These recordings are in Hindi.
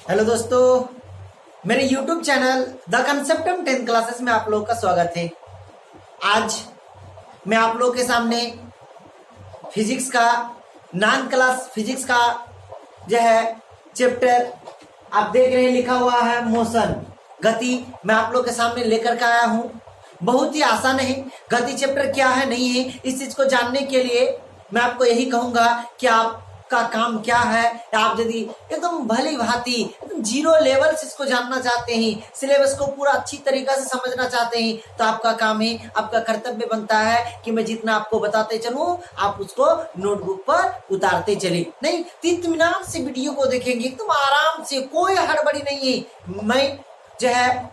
हेलो दोस्तों, मेरे YouTube चैनल द कंसेप्टम 10 क्लासेस में आप लोगों का स्वागत है। आज मैं आप लोगों के सामने फिजिक्स का 9 क्लास फिजिक्स का जो है चैप्टर आप देख रहे हैं, लिखा हुआ है मोशन, गति। मैं आप लोगों के सामने लेकर के आया हूं। बहुत ही आसान है। गति चैप्टर क्या है नहीं है, इस चीज को जानने के लिए मैं आपको यही कहूंगा कि आपका काम क्या है। आप यदि एकदम भली भांति एकदम जीरो लेवल से इसको जानना चाहते हैं, सिलेबस को पूरा अच्छी तरीका से समझना चाहते हैं, तो आपका काम है, आपका कर्तव्य बनता है कि मैं जितना आपको बताते चलूं आप उसको नोटबुक पर उतारते चले। नहीं, 3 मिनट से वीडियो को देखेंगे एकदम आराम से, कोई हड़बड़ी नहीं है। मैं जो है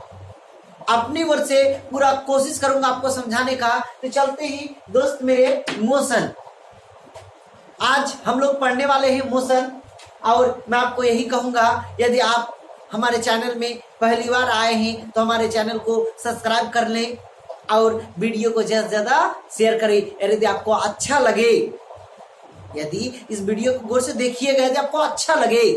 अपनी ओर से पूरा कोशिश करूंगा आपको समझाने का। तो चलते ही दोस्त मेरे, मोशन आज हम लोग पढ़ने वाले हैं मोशन। और मैं आपको यही कहूंगा, यदि आप हमारे चैनल में पहली बार आए हैं तो हमारे चैनल को सब्सक्राइब कर लें और वीडियो को ज्यादा से ज्यादा शेयर करें। यदि आपको अच्छा लगे, यदि इस वीडियो को गौर से देखिएगा, यदि आपको अच्छा लगे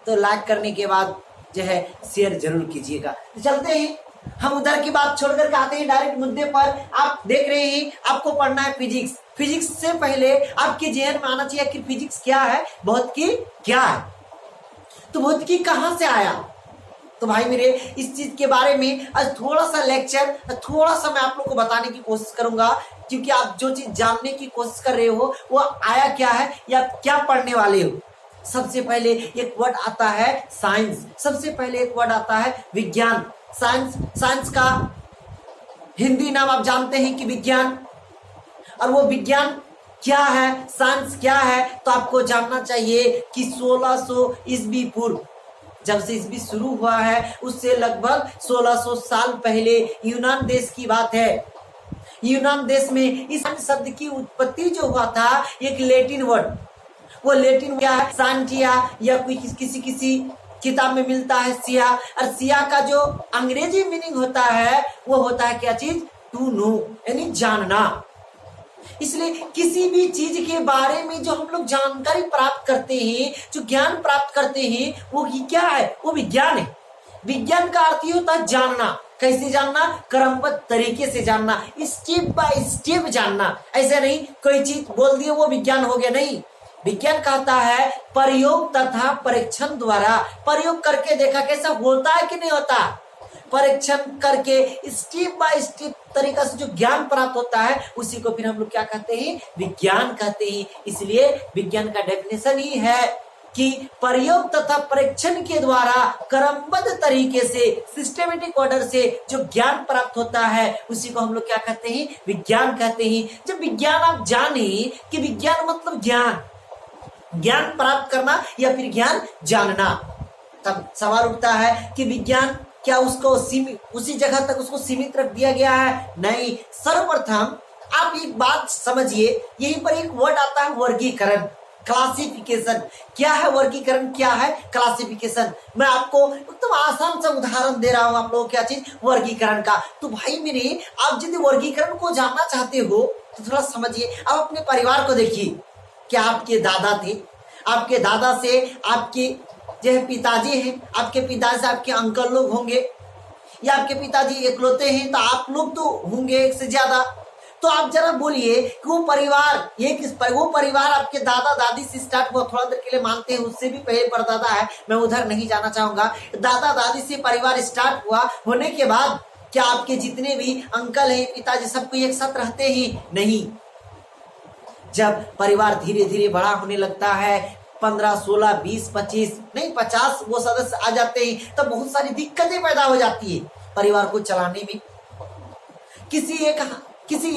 तो लाइक करने के बाद जो है शेयर जरूर कीजिएगा। तो चलते हैं, हम उधर की बात छोड़कर के आते हैं डायरेक्ट मुद्दे पर। आप देख रहे हैं आपको पढ़ना है फिजिक्स। फिजिक्स से पहले आपके जहन में आना चाहिए कि फिजिक्स क्या है, भौतिकी क्या है। तो भौतिकी कहां से आया? तो भाई मेरे, इस चीज के बारे में आज थोड़ा सा लेक्चर, थोड़ा सा मैं आप लोग को बताने की कोशिश करूंगा, क्योंकि आप जो चीज जानने की कोशिश कर रहे हो वो आया क्या है या क्या पढ़ने वाले हो। सबसे पहले एक वर्ड आता है साइंस, सबसे पहले एक वर्ड आता है विज्ञान। साइंस का हिंदी नाम आप जानते हैं कि विज्ञान। और वो विज्ञान क्या है, साइंस क्या है, तो आपको जानना चाहिए कि 1600 ईस्वी पूर्व, जब से ईस्वी शुरू हुआ है उससे लगभग 1600 साल पहले यूनान देश की बात है। यूनान देश में इस शब्द की उत्पत्ति जो हुआ था, एक लैटिन वर्ड, वो लैटिन क्या है, साइंटिया, या कोई किसी किताब में मिलता है सिया। और सिया का जो अंग्रेजी मीनिंग होता है वो होता है क्या चीज, टू नो, यानी जानना। इसलिए किसी भी चीज के बारे में जो हम लोग जानकारी प्राप्त करते हैं, जो ज्ञान प्राप्त करते हैं, वो क्या है, वो विज्ञान है। विज्ञान का अर्थ ये होता है जानना। कैसे जानना? क्रमबद्ध तरीके से जानना, स्टेप बाय स्टेप जानना। ऐसे नहीं कोई चीज बोल दिए वो विज्ञान हो गया, नहीं। विज्ञान कहता है प्रयोग तथा परीक्षण द्वारा, प्रयोग करके देखा कैसा होता है कि नहीं होता, परीक्षण करके स्टेप बाय स्टेप तरीका से जो ज्ञान प्राप्त होता है उसी को फिर हम लोग क्या कहते हैं, विज्ञान कहते हैं। इसलिए विज्ञान का डेफिनेशन ही है कि प्रयोग तथा परीक्षण के द्वारा क्रमबद्ध तरीके से, सिस्टेमेटिक ऑर्डर से जो ज्ञान प्राप्त होता है उसी को हम लोग क्या कहते हैं, विज्ञान कहते हैं। जब विज्ञान आप जाने कि विज्ञान मतलब ज्ञान, ज्ञान प्राप्त करना या फिर ज्ञान जानना, तब सवाल उठता है कि विज्ञान क्या उसको उसी जगह तक उसको सीमित रख दिया गया है? नहीं। सर्वप्रथम आप एक बात समझिए, यहीं पर एक वर्ड आता है वर्गीकरण, क्लासिफिकेशन। क्या है वर्गीकरण, क्या है क्लासिफिकेशन? मैं आपको एकदम आसान सा उदाहरण दे रहा हूं आप लोगों, क्या चीज, वर्गीकरण का। तो भाई मेरे, आप यदि वर्गीकरण को जानना चाहते हो तो थोड़ा समझिए। आप अपने परिवार को देखिए, क्या आपके दादा थे, आपके दादा से आपके जो है पिताजी हैं, आपके पिता से आपके अंकल लोग होंगे, या आपके पिताजी इकलौते हैं तो आप लोग तो होंगे एक से ज्यादा। तो आप जरा बोलिए कि वो परिवार, वो परिवार आपके दादा दादी से स्टार्ट हुआ, थोड़ा देर के लिए मानते हैं उससे भी पहले परदादा है, मैं उधर नहीं जाना चाहूंगा। दादा दादी से परिवार स्टार्ट हुआ, होने के बाद क्या आपके जितने भी अंकल हैं, पिताजी, सबको एक साथ रहते ही नहीं। जब परिवार धीरे धीरे बड़ा होने लगता है, 15, 16, 20, 25 नहीं 50 वो सदस्य आ जाते हैं, तब बहुत सारी दिक्कतें पैदा हो जाती है परिवार को चलाने में। किसी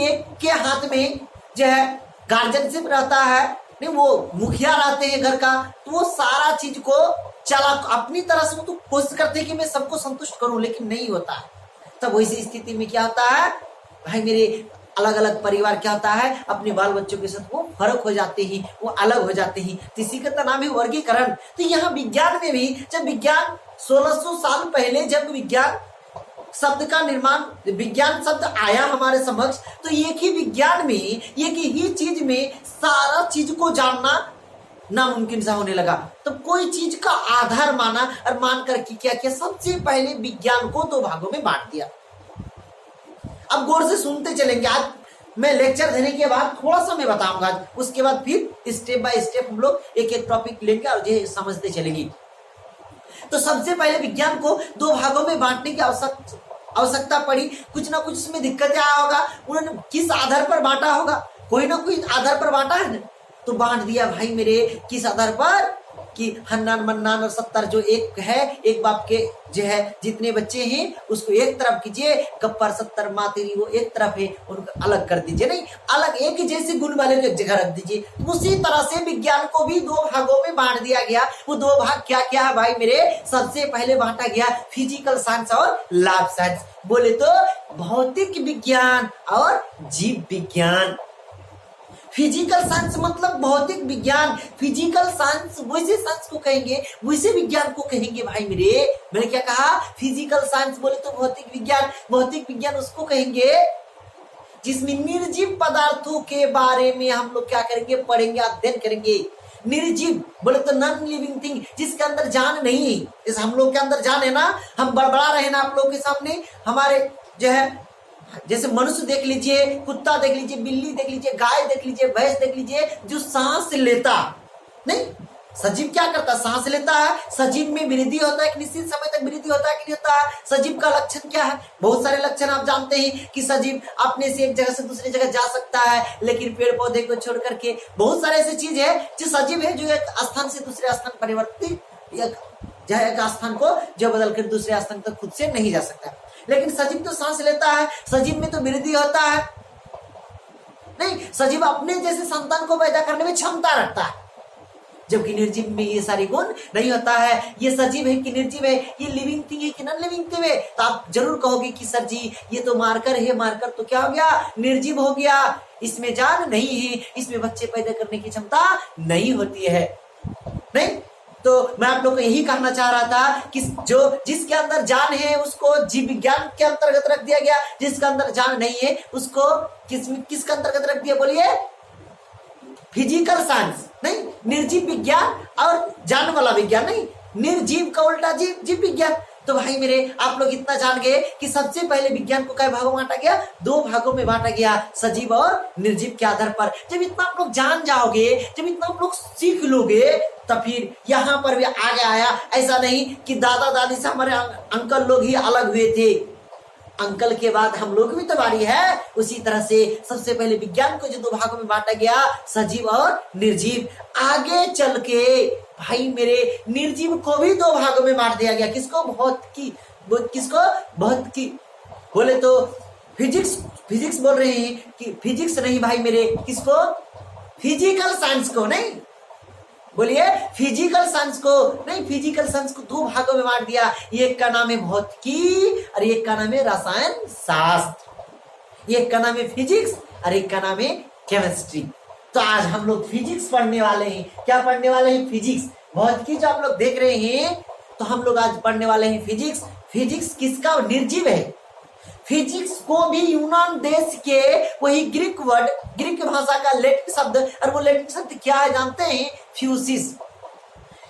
एक के हाथ में जो है गार्जियनशिप रहता है, नहीं वो मुखिया रहते हैं घर का, तो वो सारा चीज को चला अपनी तरह से, वो तो कोशिश करते हैं कि मैं सबको संतुष्ट करूं, लेकिन नहीं होता है। तब वैसी स्थिति में क्या होता है भाई मेरे, अलग अलग परिवार क्या होता है, अपने बाल बच्चों के साथ वो फर्क हो जाते हैं, वो अलग हो जाते हैं। तो इसी का नाम है वर्गीकरण। तो यहाँ विज्ञान में भी, जब विज्ञान 1600 साल पहले जब विज्ञान शब्द का निर्माण, विज्ञान शब्द आया हमारे समक्ष, तो एक ही विज्ञान में, एक ही चीज में सारा चीज को जानना नामुमकिन सा होने लगा। तो कोई चीज का आधार माना और मान करके क्या किया, सबसे पहले विज्ञान को दो भागों में बांट दिया। अब गौर से सुनते चलेंगे, आज मैं लेक्चर देने के बाद थोड़ा सा मैं बताऊंगा, उसके बाद फिर स्टेप बाय स्टेप हम लोग एक एक टॉपिक लेंगे और ये समझते चलेंगे। तो सबसे पहले विज्ञान को दो भागों में बांटने की आवश्यकता पड़ी। कुछ ना कुछ इसमें दिक्कतें आया होगा, उन्होंने किस आधार पर बांटा होगा, कोई ना कोई आधार पर बांटा है ना, तो बांट दिया भाई मेरे, किस आधार पर कि हन्नान मन्नान और 70 जो एक है, एक बाप के जो है जितने बच्चे हैं उसको एक तरफ कीजिए, गप्पर 70 मातेरी वो एक तरफ है, उनको अलग कर दीजिए, नहीं अलग एक ही जैसे गुण वाले को एक जगह रख दीजिए। तो उसी तरह से विज्ञान को भी दो भागों में बांट दिया गया। वो दो भाग क्या क्या है भाई मेरे, सबसे पहले बांटा गया फिजिकल साइंस और लाइफ साइंस, बोले तो भौतिक विज्ञान और जीव विज्ञान। फिजिकल साइंस मतलब भौतिक विज्ञान, फिजिकल साइंस वैसे साइंस को कहेंगे, वैसे विज्ञान को कहेंगे भाई मेरे। मैंने क्या कहा, फिजिकल साइंस बोले तो भौतिक विज्ञान, भौतिक विज्ञान उसको कहेंगे जिसमें निर्जीव पदार्थों के बारे में हम लोग क्या करेंगे, पढ़ेंगे, अध्ययन करेंगे। निर्जीव बोले तो नॉन लिविंग थिंग, जिसके अंदर जान नहीं है। जैसे हम लोग के अंदर जान है ना, हम बड़बड़ा रहे ना आप लोग के सामने, हमारे जो है जैसे मनुष्य देख लीजिए, कुत्ता देख लीजिए, बिल्ली देख लीजिए, गाय देख लीजिए, भैंस देख लीजिए, जो सांस लेता नहीं, सजीव क्या करता, सांस लेता है। सजीव में वृद्धि होता है, एक निश्चित समय तक वृद्धि होता है कि नहीं होता है। सजीव का लक्षण क्या है, बहुत सारे लक्षण आप जानते हैं कि सजीव अपने से एक जगह से दूसरी जगह जा सकता है, लेकिन पेड़ पौधे को छोड़ करके बहुत सारे ऐसी चीज है जो सजीव है, जो एक स्थान से दूसरे स्थान परिवर्तित, एक स्थान को जो बदल कर दूसरे स्थान तक खुद से नहीं जा सकता। लेकिन सजीव तो सांस लेता है, सजीव में तो वृद्धि होता है, नहीं सजीव अपने जैसे संतान को पैदा करने में क्षमता रखता है, जबकि निर्जीव में ये सारे गुण नहीं होता है। ये सजीव है कि निर्जीव है, ये लिविंग थिंग है कि नॉन लिविंग थिंग है। तो आप जरूर कहोगे कि सर जी ये तो मार्कर है, मार्कर तो क्या हो गया, निर्जीव हो गया, इसमें जान नहीं है, इसमें बच्चे पैदा करने की क्षमता नहीं होती है। नहीं, तो मैं आप लोग को यही कहना चाह रहा था कि जो जिसके अंदर जान है उसको जीव विज्ञान के अंतर्गत रख दिया गया, जिसके अंदर जान नहीं है उसको किसके अंतर्गत रख दिया, बोलिए फिजिकल साइंस, नहीं निर्जीव विज्ञान और जान वाला विज्ञान, नहीं निर्जीव का उल्टा जीव विज्ञान। तो भाई मेरे आप लोग इतना जान गए कि सबसे पहले विज्ञान को कई भागों में बांटा गया, दो भागों में बांटा गया, सजीव और निर्जीव के आधार पर। जब इतना आप लोग जान जाओगे, जब इतना आप लोग सीख लोगे, तो फिर यहाँ पर भी आगे आया। ऐसा नहीं कि दादा दादी से हमारे अंकल लोग ही अलग हुए थे, अंकल के बाद हम लोग भी तो बारी है। उसी तरह से सबसे पहले विज्ञान को जो दो भागों में बांटा गया, सजीव और निर्जीव, आगे चल के भाई मेरे निर्जीव को भी दो भागों में बांट दिया गया। किसको, भौतिकी बोले तो फिजिक्स बोल रहे हैं कि फिजिक्स नहीं भाई मेरे, किसको, फिजिकल साइंस को, नहीं बोलिए फिजिकल साइंस को, नहीं फिजिकल साइंस को दो भागों में बांट दिया। एक का नाम है भौतिकी और एक का नाम है रसायन शास्त्र, एक का नाम है फिजिक्स और एक का नाम है केमिस्ट्री। तो आज हम लोग फिजिक्स पढ़ने वाले हैं। क्या पढ़ने वाले हैं, फिजिक्स। भौतिकी जो आप लोग देख रहे हैं, तो हम लोग आज पढ़ने वाले हैं फिजिक्स। फिजिक्स किसका, निर्जीव है। फिजिक्स को भी यूनान देश के वही ग्रीक भाषा का लैटिन शब्द, और वो लैटिन शब्द क्या है जानते हैं, फ्यूसिस।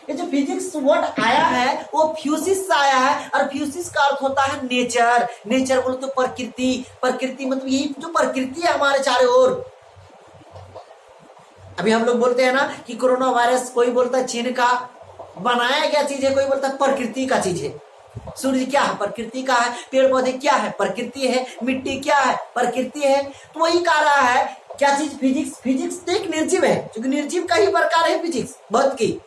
ये जो फिजिक्स वर्ड आया है वो फ्यूसिस से आया है, और फ्यूसिस का अर्थ होता है नेचर। नेचर बोले तो प्रकृति मतलब यही जो प्रकृति है हमारे चारों ओर। अभी हम लोग बोलते हैं ना कि कोरोना वायरस, कोई बोलता है चीन का बनाया गया चीज है, कोई बोलता है प्रकृति का चीज है। सूर्य क्या है, प्रकृति का है। पेड़ पौधे क्या है, प्रकृति है। मिट्टी क्या है, प्रकृति है। तो वही कह रहा है क्या चीज, फिजिक्स तो एक निर्जीव है, क्योंकि निर्जीव का ही प्रकार है फिजिक्स, भौतिकी।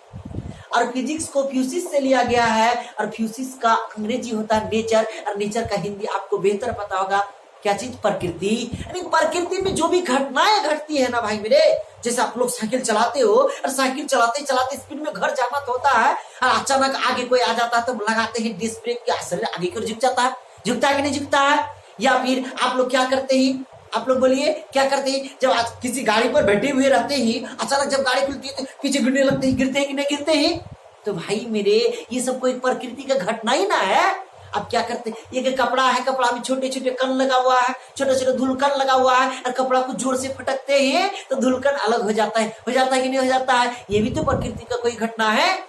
और फिजिक्स को फ्यूसिस से लिया गया है, और फ्यूसिस का अंग्रेजी होता है नेचर, और नेचर का हिंदी आपको बेहतर पता होगा, क्या चीज, प्रकृति। यानी प्रकृति में जो भी घटनाएं घटती है ना भाई मेरे, जैसे आप लोग साइकिल चलाते हो, और साइकिल चलाते चलाते स्पीड में घर जाना तो होता है, और अचानक आगे कोई आ जाता है तो लगाते हैं डिस्क ब्रेक, क्या शरीर आगे की ओर झुक जाता है, झुकता है कि नहीं झुकता है। या फिर आप लोग क्या करते हैं, आप लोग बोलिए क्या करते हैं, जब आज किसी गाड़ी पर बैठे हुए रहते हैं, अचानक जब गाड़ी खुलती है तो पीछे गिरने लगते हैं, गिरते हैं कि नहीं गिरते हैं। तो भाई मेरे ये सब कोई प्रकृति का घटना ही ना है। अब क्या करते, एक कपड़ा है, कपड़ा में छोटे छोटे कण लगा हुआ है, छोटे छोटे धुलकन लगा हुआ है, और कपड़ा को जोर से फटकते हैं तो धुलकन अलग हो जाता है कि नहीं हो जाता है? ये भी तो प्रकृति का कोई घटना है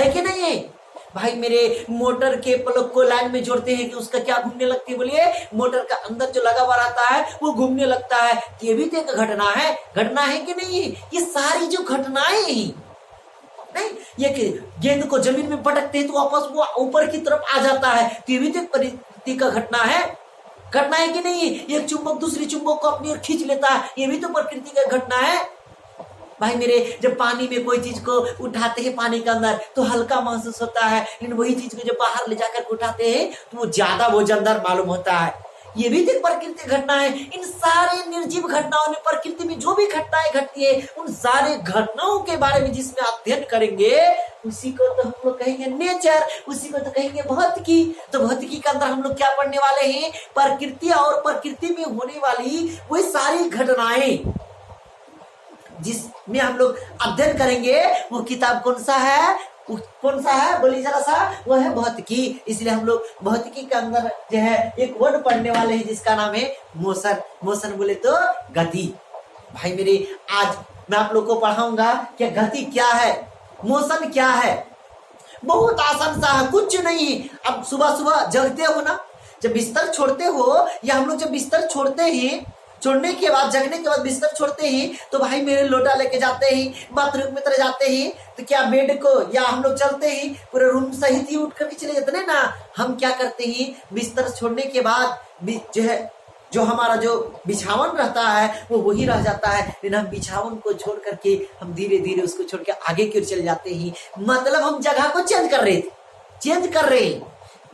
कि नहीं है? भाई मेरे मोटर के प्लग को लाइन में जोड़ते हैं कि उसका क्या घूमने लगती है, बोलिए मोटर का अंदर जो लगा हुआ रहता है वो घूमने लगता है, ये भी तो एक घटना है कि नहीं है? ये सारी जो घटनाएं ही नहीं, ये गेंद को जमीन में पटकते हैं तो वापस वो ऊपर की तरफ आ जाता है, तो ये भी तो एक प्रकृति का घटना है कि नहीं? एक चुंबक दूसरी चुंबक को अपनी ओर खींच लेता है, ये भी तो प्रकृति का घटना है। भाई मेरे जब पानी में कोई चीज को उठाते हैं पानी के अंदर तो हल्का महसूस होता है, लेकिन वही चीज को जब बाहर ले जाकर उठाते हैं तो वो ज्यादा वजनदार मालूम होता है, ये भी एक प्रकृति घटना है। इन सारे निर्जीव घटनाओं में, प्रकृति में जो भी घटनाएं घटती है, उन सारे घटनाओं के बारे में जिसमें अध्ययन करेंगे उसी को तो हम लोग कहेंगे नेचर, उसी को तो कहेंगे भौतिकी। तो भौतिकी के अंदर हम लोग क्या पढ़ने वाले हैं? प्रकृति और प्रकृति में होने वाली वही सारी घटनाएं जिसमें हम लोग अध्ययन करेंगे। वो किताब कौन सा है बोलिए जरा सा? वो है भौतिकी। इसलिए हम लोग भौतिकी के अंदर जो है एक वर्ड पढ़ने वाले हैं जिसका नाम है मोशन। मोशन बोले तो गति। भाई मेरे आज मैं आप लोग को पढ़ाऊंगा कि गति क्या है, मोशन क्या है। बहुत आसान सा है, कुछ नहीं। अब सुबह सुबह जगते हो ना, जब बिस्तर छोड़ते हो, या हम लोग जब बिस्तर छोड़ते हैं, छोड़ने के बाद जगने के बाद बिस्तर छोड़ते ही तो भाई मेरे लोटा लेके जाते ही बाथरूम में तरह जाते ही, तो क्या बेड को या हम लोग चलते ही पूरे रूम सहित ही उठ कर चले जाते हैं ना। हम क्या करते ही बिस्तर छोड़ने के बाद जो है जो हमारा जो बिछावन रहता है वो वही रह जाता है, लेकिन हम बिछावन को छोड़ करके हम धीरे धीरे उसको छोड़ के आगे की ओर चले जाते ही। मतलब हम जगह को चेंज कर रहे हैं,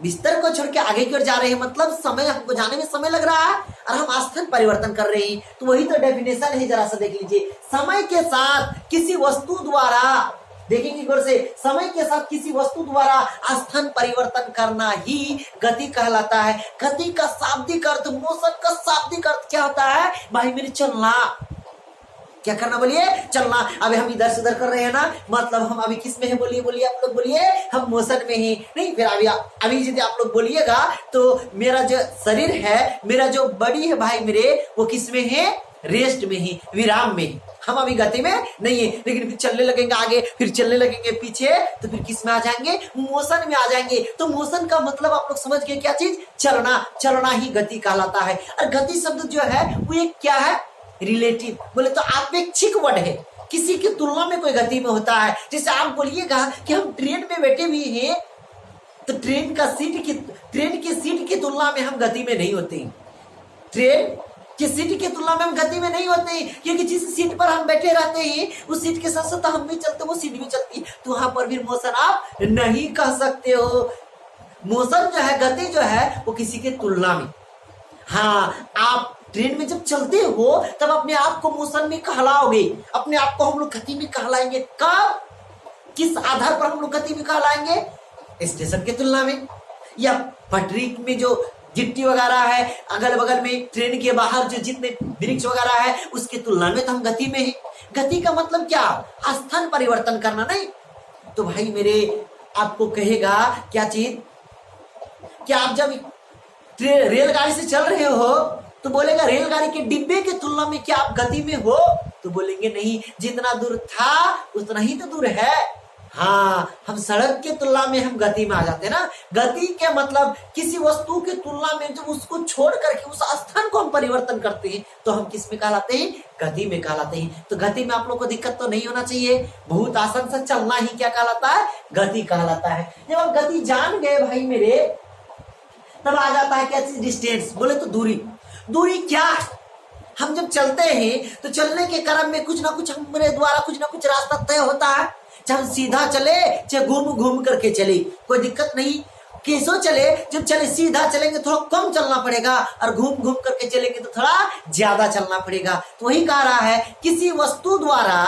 बिस्तर को छोड़ के आगे की ओर जा रहे हैं, मतलब समय हमको जाने में समय लग रहा है और हम स्थान परिवर्तन कर रहे हैं। तो वही तो डेफिनेशन है, जरा सा देख लीजिए। समय के साथ किसी वस्तु द्वारा, देखेंगे गौर से, समय के साथ किसी वस्तु द्वारा स्थान परिवर्तन करना ही गति कहलाता है। गति का शाब्दिक अर्थ, मोशन का शाब्दिक अर्थ क्या होता है? भाई मेरे चलना, क्या करना बोलिए? चलना। अभी हम इधर से उधर कर रहे हैं ना, मतलब हम अभी किस में है बोलिए आप लोग बोलिए? हम मोशन में ही नहीं। फिर अभी यदि आप लोग बोलिएगा तो मेरा जो शरीर है, मेरा जो बॉडी है भाई मेरे, वो किस में है? रेस्ट में ही, विराम में। हम अभी गति में नहीं है, लेकिन फिर चलने लगेंगे आगे, फिर चलने लगेंगे पीछे, तो फिर किस में आ जाएंगे? मोशन में आ जाएंगे। तो मोशन का मतलब आप लोग समझ गए क्या चीज? चलना ही गति कहलाता है। और गति शब्द जो है वो एक क्या है? रिलेटिव, बोले तो आपेक्षिक वर्ड है, किसी की तुलना में कोई गति में होता है। जैसे आप बोलिएगा कि हम ट्रेन में बैठे भी हैं, तो ट्रेन की सीट की तुलना में हम गति में नहीं होते। ट्रेन की सीट की तुलना में हम गति में नहीं होते, क्योंकि जिस सीट पर हम बैठे रहते हैं उस सीट के साथ साथ हम भी चलते, वो सीट भी चलती, तो वहां पर भी मोशन आप नहीं कह सकते हो। मोशन जो है, गति जो है, वो किसी के तुलना में। हाँ, आप ट्रेन में जब चलते हो तब अपने आप को मोशन में कहलाओगे, अपने आप को हम लोग गति में कहलाएंगे। कब, किस आधार पर हम लोग गति में कहलाएंगे? स्टेशन के तुलना में, या पटरी में जो गिट्टी वगैरह है, अगल बगल में ट्रेन के बाहर जो जितने वृक्ष वगैरह है उसके तुलना में तो हम गति में है। गति का मतलब क्या? स्थान परिवर्तन करना नहीं। तो भाई मेरे आपको कहेगा क्या चीज? क्या आप जब रेलगाड़ी से चल रहे हो तो बोलेगा रेलगाड़ी के डिब्बे की तुलना में क्या आप गति में हो? तो बोलेंगे नहीं, जितना दूर था उतना ही तो दूर है। हाँ, हम सड़क के तुलना में हम गति में आ जाते हैं ना। गति के मतलब किसी वस्तु की तुलना में जब उसको छोड़ करके उस स्थान को हम परिवर्तन करते हैं तो हम किस में कहलाते हैं? गति में कहलाते हैं। तो गति में आप लोग को दिक्कत तो नहीं होना चाहिए, बहुत आसान से चलना ही क्या कहलाता है? गति कहलाता है। जब आप गति जान गए भाई मेरे, तब आ जाता है क्या चीज? डिस्टेंस, बोले तो दूरी। दूरी क्या? हम जब चलते हैं तो चलने के क्रम में कुछ ना कुछ हमारे द्वारा कुछ ना कुछ रास्ता तय होता है। चाहे हम सीधा चले, चाहे घूम घूम करके चले, कोई दिक्कत नहीं। कैसो चले, जब चले सीधा चलेंगे थोड़ा कम चलना पड़ेगा, और घूम घूम करके चलेंगे तो थोड़ा ज्यादा चलना पड़ेगा। तो वही कह रहा है, किसी वस्तु द्वारा,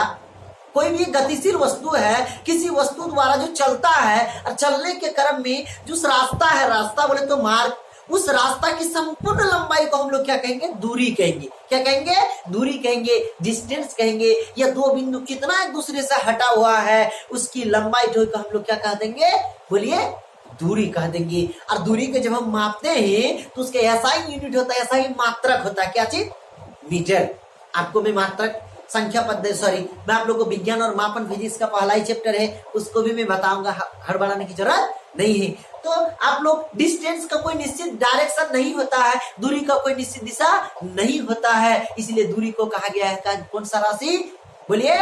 कोई भी गतिशील वस्तु है, किसी वस्तु द्वारा जो चलता है और चलने के क्रम में जो रास्ता है, रास्ता बोले तो मार्ग, उस रास्ता की संपूर्ण लंबाई को हम लोग क्या कहेंगे? दूरी कहेंगे। क्या कहेंगे? दूरी कहेंगे, डिस्टेंस कहेंगे। या दो बिंदु कितना एक दूसरे से हटा हुआ है उसकी लंबाई जो हम लोग क्या कह देंगे? बोलिए, दूरी कह देंगे। और दूरी के जब हम मापते हैं तो उसके ऐसा ही यूनिट होता है, ऐसा ही मात्रक होता है। क्या चीज? मीटर। आपको मैं मात्रक संख्या पद्धति मैं आप लोग को विज्ञान और मापन फिजिक्स का पहला ही चैप्टर है, उसको भी मैं बताऊंगा, हड़बड़ाने की जरूरत नहीं है। तो आप लोग डिस्टेंस का कोई निश्चित डायरेक्शन नहीं होता है, दूरी का कोई निश्चित दिशा नहीं होता है, इसलिए दूरी को कहा गया है कौन सा राशि? बोलिए,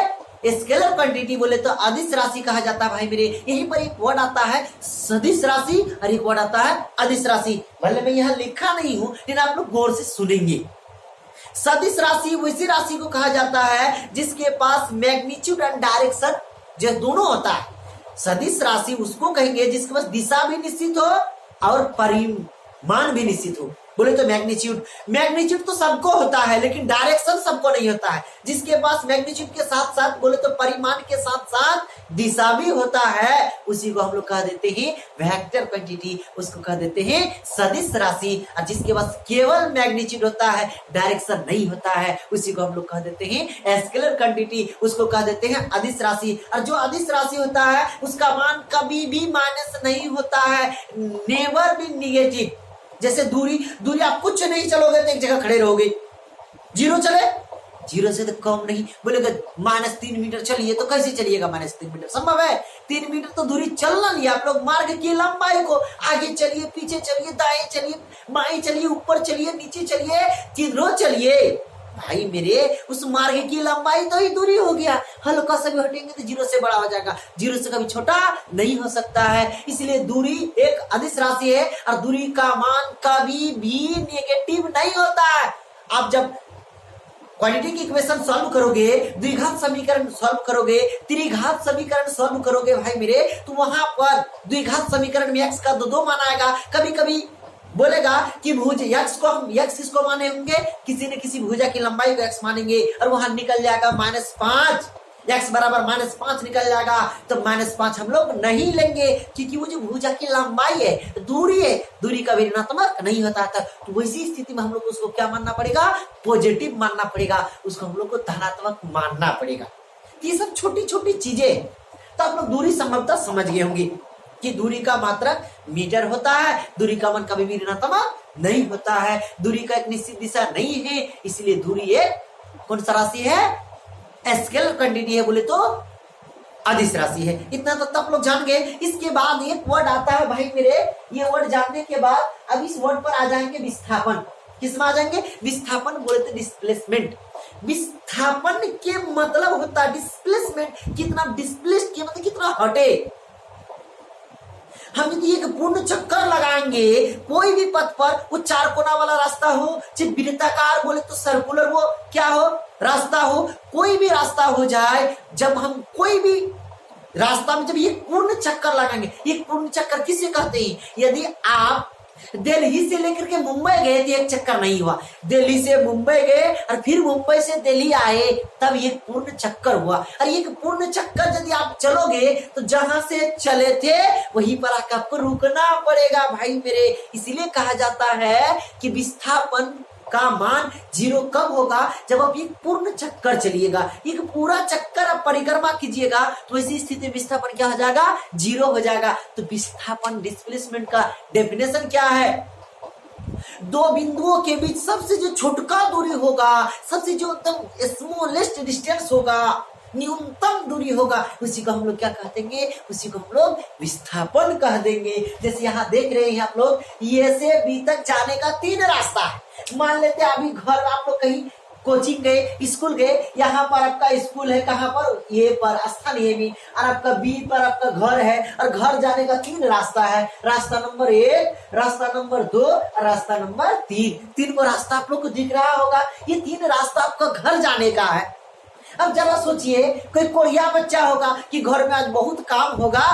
स्केलर क्वांटिटी बोले तो अदिश राशि कहा जाता है भाई मेरे। यहीं पर एक वर्ड आता है सदिश राशि और एक वर्ड आता है अदिश राशि। भले मैं यहाँ लिखा नहीं हूं लेकिन आप लोग गौर से सुनेंगे। सदिश राशि वैसी राशि को कहा जाता है जिसके पास मैग्नीट्यूड एंड डायरेक्शन जो दोनों होता है। सदिश राशि उसको कहेंगे जिसके पास दिशा भी निश्चित हो और परिमाण भी निश्चित हो। बोले तो मैग्नीट्यूड तो सबको होता है लेकिन डायरेक्शन सबको नहीं होता है। जिसके पास मैग्नीट्यूड के साथ साथ बोले तो परिमाण के साथ साथ दिशा भी होता है, उसी को हम लोग कह देते हैं वेक्टर क्वांटिटी, उसको कह देते हैं सदिश राशि। और जिसके पास केवल मैग्नीट्यूड होता है, डायरेक्शन नहीं होता है, उसी को हम लोग कह देते हैं स्केलर क्वांटिटी, उसको कह देते हैं अदिश राशि। और जो अदिश राशि होता है उसका मान कभी भी माइनस नहीं होता है, नेवर बी निगेटिव। जैसे दूरी आप कुछ नहीं चलोगे तो एक जगह खड़े रहोगे, जीरो चले, जीरो से तो कम नहीं। बोलेगा -3 मीटर चलिए तो कैसे चलिएगा? -3 मीटर संभव है? 3 मीटर तो दूरी चलना नहीं। आप लोग मार्ग की लंबाई को आगे चलिए, पीछे चलिए, दाएं चलिए, बाएं चलिए, ऊपर चलिए, नीचे चलिए, किधरों चलिए भाई मेरे, उस मार्ग की लंबाई तो ही दूरी हो गया। हल्का सा भी हटेंगे तो जीरो से बड़ा हो जाएगा, जीरो से कभी छोटा नहीं हो सकता है। इसलिए दूरी एक अदिश राशि है और दूरी का मान कभी भी नेगेटिव नहीं होता है। आप जब क्वांटिटी की इक्वेशन सॉल्व करोगे, द्विघात समीकरण सॉल्व करोगे, त्रिघात समीकरण सॉल्व करोगे भाई मेरे, तो वहां पर द्विघात समीकरण में x का दो मान आएगा। कभी कभी बोलेगा कि भुज x को हम x इसको माने होंगे, किसी न किसी भुजा की लंबाई को x मानेंगे और वहां निकल जाएगा -5, x बराबर -5 निकल जाएगा। तो -5 हम लोग नहीं लेंगे क्योंकि वो जो भुजा की लंबाई है, दूरी है, दूरी का भी ऋणात्मक नहीं होता था। तो वैसी स्थिति में हम लोग को उसको क्या मानना पड़ेगा? पॉजिटिव मानना पड़ेगा, उसको हम लोग को धनात्मक मानना पड़ेगा। ये सब छोटी छोटी चीजें, तो आप लोग दूरी संभवतः समझ गए होंगे कि दूरी का मात्रक मीटर होता है, दूरी का मान कभी भी ऋणात्मक नहीं होता है, दूरी का एक निश्चित दिशा नहीं है, इसलिए दूरी एक कौन सा राशि है? स्केलर क्वांटिटी है, बोले तो अदिश राशि है। इतना तो तब लोग जान गए। इसके बाद एक वर्ड आता है भाई मेरे, ये वर्ड जानने के बाद अब इस वर्ड पर आ जाएंगे विस्थापन। किसमें आ जाएंगे? विस्थापन बोले तो डिस्प्लेसमेंट। विस्थापन के मतलब होता है डिस्प्लेसमेंट, कितना डिस्प्लेस्ड किया मतलब कितना हटे। हम यदि एक पूर्ण चक्कर लगाएंगे कोई भी पथ पर, वो चार कोना वाला रास्ता हो, चाहे वृत्ताकार बोले तो सर्कुलर वो क्या हो रास्ता हो, कोई भी रास्ता हो जाए, जब हम कोई भी रास्ता में जब ये पूर्ण चक्कर लगाएंगे, ये पूर्ण चक्कर किसे कहते हैं? यदि आप दिल्ली से लेकर के मुंबई गए तो एक चक्कर नहीं हुआ, दिल्ली से मुंबई गए और फिर मुंबई से दिल्ली आए तब ये पूर्ण चक्कर हुआ। और ये पूर्ण चक्कर यदि आप चलोगे तो जहां से चले थे वहीं पर आकर आपको रुकना पड़ेगा भाई मेरे। इसीलिए कहा जाता है कि विस्थापन का मान 0 कब होगा? जब आप एक पूर्ण चक्कर चलिएगा, एक पूरा चक्कर आप परिक्रमा कीजिएगा तो ऐसी स्थिति विस्थापन क्या हो जाएगा? 0 हो जाएगा। तो विस्थापन डिस्प्लेसमेंट का डेफिनेशन क्या है? दो बिंदुओं के बीच सबसे जो छोटका दूरी होगा, सबसे जो एकदम स्मॉलेस्ट डिस्टेंस होगा, न्यूनतम दूरी होगा, उसी को हम लोग क्या कह देंगे? उसी को हम लोग विस्थापन कह देंगे। जैसे यहाँ देख रहे हैं आप लोग, ये से बी तक जाने का 3 रास्ता है। मान लेते हैं अभी घर आप लोग कहीं कोचिंग गए, स्कूल गए, यहाँ पर आपका स्कूल है, कहाँ पर? ये पर स्थान ये भी, और आपका बी पर आपका घर है, और घर जाने का 3 रास्ता है। रास्ता नंबर 1, रास्ता नंबर 2 और रास्ता नंबर 3। 3 को रास्ता आप लोग को दिख रहा होगा। ये 3 रास्ता आपका घर जाने का है। अब जरा सोचिए, कोई कोढ़िया बच्चा होगा कि घर में आज बहुत काम होगा,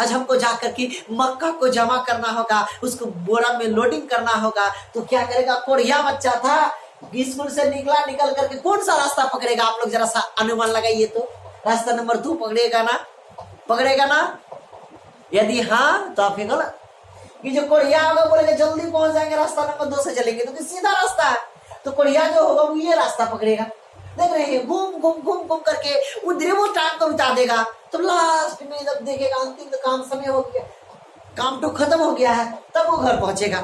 आज हमको जाकर के मक्का को जमा करना होगा, उसको बोरा में लोडिंग करना होगा, तो क्या करेगा? कोढ़िया बच्चा था, स्कूल से निकल करके कौन सा रास्ता पकड़ेगा? आप लोग जरा सा अनुमान लगाइए तो। रास्ता नंबर 2 पकड़ेगा ना? यदि हाँ तो आप गलत। कि जो कोढ़िया होगा बोलेगा जल्दी पहुंच जाएंगे, रास्ता नंबर 2 से चलेंगे तो सीधा रास्ता है। तो कोढ़िया जो होगा वो ये रास्ता पकड़ेगा। देख रहे हैं, घूम करके उधर वो टाइम को बिता देगा। तो लास्ट में जब देखेगा अंतिम काम समय हो गया, काम तो खत्म हो गया है तब वो घर पहुंचेगा।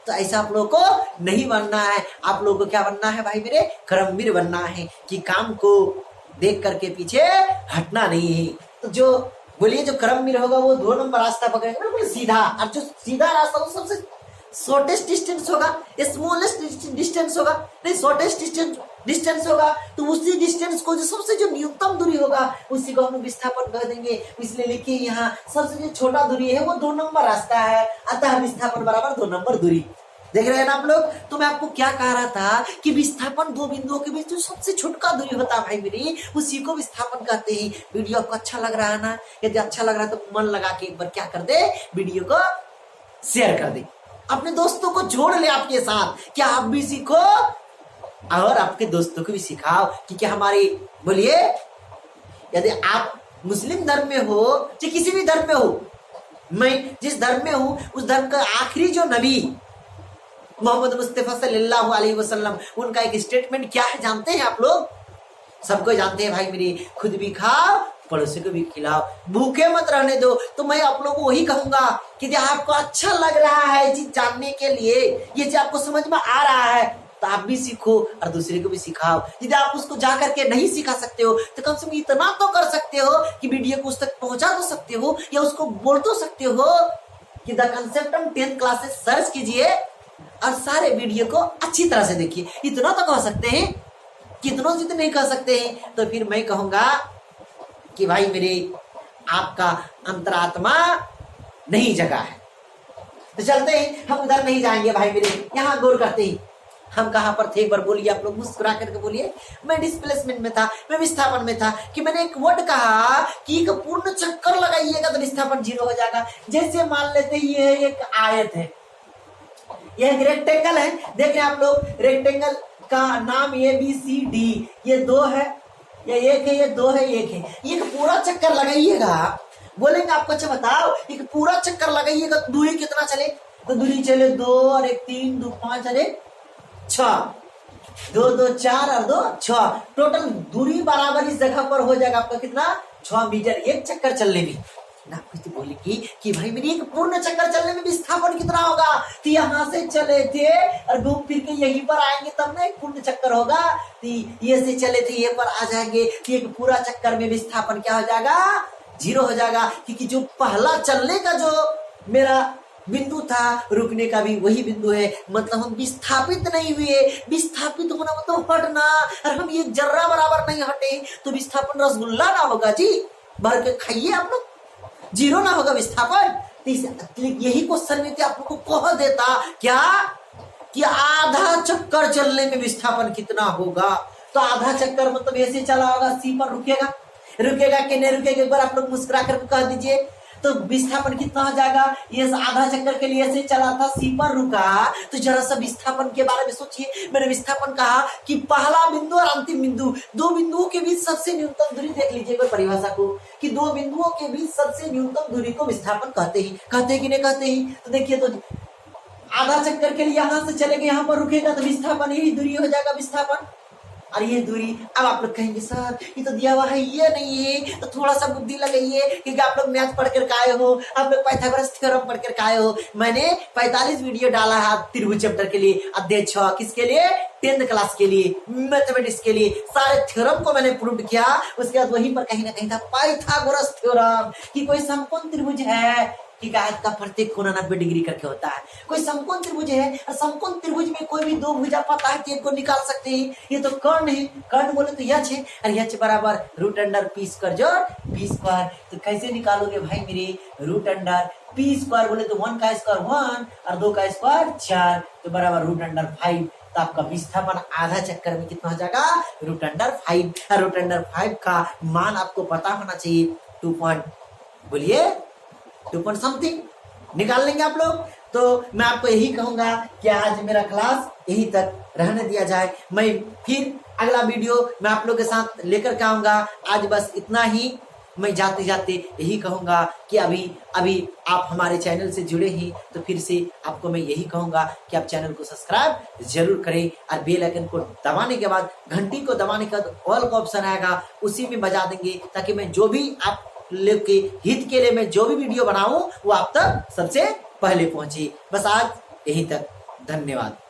तो ऐसा आप लोगों को नहीं बनना है। आप लोगों को क्या बनना है भाई मेरे, कर्मवीर बनना है कि काम को देख करके पीछे हटना नहीं है। तो जो बोलिए जो कर्मवीर होगा वो 2 नंबर रास्ता पकड़ेगा, बिल्कुल सीधा। और जो सीधा रास्ता वो सबसे शॉर्टेस्ट डिस्टेंस होगा, स्मॉलेस्ट डिस्टेंस होगा, नहीं शॉर्टेस्ट डिस्टेंस होगा। तो उसी डिस्टेंस को जो सबसे जो न्यूनतम दूरी होगा उसी को हम विस्थापन कह देंगे। इसलिए लिखिए यहाँ सबसे जो छोटा दूरी है वो 2 नंबर रास्ता है, अतः विस्थापन बराबर 2 नंबर दूरी। देख रहे हैं ना आप लोग। तो मैं आपको क्या कह रहा था कि विस्थापन 2 बिंदुओं के बीच जो सबसे छोटा दूरी होता है भाई मेरी, उसी को विस्थापन कहते हैं। वीडियो आपको अच्छा लग रहा है ना? यदि अच्छा लग रहा है तो मन लगा के एक बार क्या कर दे, वीडियो को शेयर कर दे, अपने दोस्तों को जोड़ ले आपके साथ। क्या आप भी सीखो और आपके दोस्तों को भी सिखाओ कि क्या हमारी, बोलिए यदि आप मुस्लिम धर्म में हो चाहे किसी भी धर्म में हो, मैं जिस धर्म में हूं उस धर्म का आखिरी जो नबी मोहम्मद मुस्तफा सल्लल्लाहु अलैहि वसल्लम, उनका एक स्टेटमेंट क्या है जानते हैं आप लोग? सबको जानते हैं भाई मेरे, खुद भी खाओ पड़ोसी को भी खिलाओ, भूखे मत रहने दो। तो मैं आप लोगों को वही कहूंगा कि यदि आपको अच्छा लग रहा है चीज जानने के लिए, ये चीज आपको समझ में आ रहा है तो आप भी सीखो और दूसरे को भी सिखाओ। यदि आप उसको जा करके नहीं सिखा सकते हो तो कम से कम इतना तो कर सकते हो कि वीडियो को उस तक पहुंचा तो सकते हो या उसको बोल तो सकते हो कि द कंसेप्टम 10 क्लासेस सर्च कीजिए और सारे वीडियो को अच्छी तरह से देखिए। इतना तो कह सकते हैं। कितनों जितने नहीं कह सकते हैं तो फिर मैं कहूंगा कि भाई मेरे आपका अंतरात्मा नहीं जगा है। तो चलते हैं, हम उधर नहीं जाएंगे भाई मेरे, यहाँ गौर करते हैं। हम कहाँ पर थे एक बार बोलिए आप लोग, मुस्कुरा करके बोलिए। मैं डिस्प्लेसमेंट में था, मैं विस्थापन में था कि मैंने एक वर्ड कहा कि एक पूर्ण चक्कर लगाइएगा तो विस्थापन 0 हो जाएगा। जैसे मान लेते ये एक आयत है, ये एक रेक्टेंगल है। देख रहे हैं आप लोग, रेक्टेंगल का नाम ABCD, ये 2 है, ये 1 है, ये 2 है, 1 है। ये पूरा चक्कर लगाइएगा। बोलेंगे आपको अच्छा बताओ, एक पूरा चक्कर लगाइएगा तो दूरी कितना चले? तो दूरी चले 2 और 1 3, 2 5 और 1 6, 2 2 4 और 2 6। टोटल दूरी बराबर इस जगह पर हो जाएगा आपका कितना? 6 मीटर एक चक्कर चलने में। ना कुछ बोलेगी कि भाई मेरी एक पूर्ण चक्कर चलने में विस्थापन कितना होगा? तो यहाँ से चले थे और घूम फिर के यहीं पर आएंगे तब ना एक पूर्ण चक्कर होगा। तो ये से चले थे ये पर आ जाएंगे तो एक पूरा चक्कर में विस्थापन क्या हो जाएगा? 0 हो जाएगा। क्योंकि जो पहला चलने का जो मेरा बिंदु था, रुकने का भी वही बिंदु है। मतलब हम विस्थापित नहीं हुए। विस्थापित होना मतलब हटना, और हम ये जर्रा बराबर नहीं हटे तो विस्थापन रसगुल्ला ना होगा जी, भर के खाइए आप लोग, 0 ना होगा विस्थापन। यही क्वेश्चन में आप लोग को कह देता क्या कि आधा चक्कर चलने में विस्थापन कितना होगा? तो आधा चक्कर मतलब ऐसे चला होगा, C पर रुकेगा, रुकेगा कि नहीं रुकेगा? एक बार आप लोग मुस्कुरा कर कह दीजिए। तो विस्थापन कितना हो जाएगा? ये आधा चक्कर के लिए ऐसे चला था, C पर रुका। तो जरा सा विस्थापन के बारे में सोचिए। मैंने विस्थापन कहा कि पहला बिंदु और अंतिम बिंदु, 2 बिंदुओं के बीच सबसे न्यूनतम दूरी। देख लीजिए परिभाषा को कि 2 बिंदुओं के बीच सबसे न्यूनतम दूरी को विस्थापन कहते हैं। कहते हैं कि नहीं कहते हैं? तो देखिए, तो आधा चक्कर के लिए यहाँ से चलेंगे, यहाँ पर रुकेगा तो विस्थापन यही दूरी हो जाएगा विस्थापन। और ये दूरी, अब आप लोग कहेंगे सर ये तो दिया हुआ है, ये नहीं है, तो थोड़ा सा बुद्धि लगाइए। क्योंकि आप लोग मैथ पढ़ कर आए हो, आप लोग पाइथागोरस थ्योरम पढ़ कर आए हो। मैंने 45 वीडियो डाला है त्रिभुज चैप्टर के लिए, अध्याय 6, किसके लिए? 10th क्लास के लिए, मैथमेटिक्स के लिए। सारे थ्योरम को मैंने प्रूव किया। उसके बाद वहीं पर कहीं ना कहीं था पाइथागोरस थ्योरम कि कोई समकोण त्रिभुज है कि आयत का प्रत्येक कोना 90 डिग्री करके होता है। कोई समकोण त्रिभुज है और समकोण त्रिभुज में कोई भी 2 भुजा पता है तो एक को निकाल सकते हैं। ये तो कर्ण है, कर्ण बोले तो यच है, और यच बराबर रूट अंडर पी स्क्वायर जोड़ पी स्क्वायर। तो कैसे निकालोगे भाई मेरे? रूट अंडर पी स्क्वायर बोले तो 1 का स्क्वायर 1 और 2 का स्क्वायर 4, तो बराबर रूट अंडर 5। तो आपका विस्थापन आधा चक्कर में कितना हो जाएगा? Root under 5। और रूट अंडर 5 का मान आपको पता होना चाहिए 2 पॉइंट, बोलिए 2 पॉइंट समथिंग निकाल लेंगे आप लोग। तो मैं आपको यही कहूंगा कि आज मेरा क्लास यही तक रहने दिया जाए। मैं फिर अगला वीडियो मैं आप लोग के साथ लेकर के आऊंगा। आज बस इतना ही। मैं जाते जाते यही कहूंगा कि अभी आप हमारे चैनल से जुड़े हैं तो फिर से आपको मैं यही कहूंगा कि आप चैनल को सब्सक्राइब जरूर करें और बेल आइकन को दबाने के बाद घंटी को दबाने के बाद ऑल का ऑप्शन आएगा, उसी में बजा देंगे ताकि मैं जो भी आप लोग के हित के लिए मैं जो भी वीडियो बनाऊं वो आप तक सबसे पहले पहुंची। बस आज यहीं तक, धन्यवाद।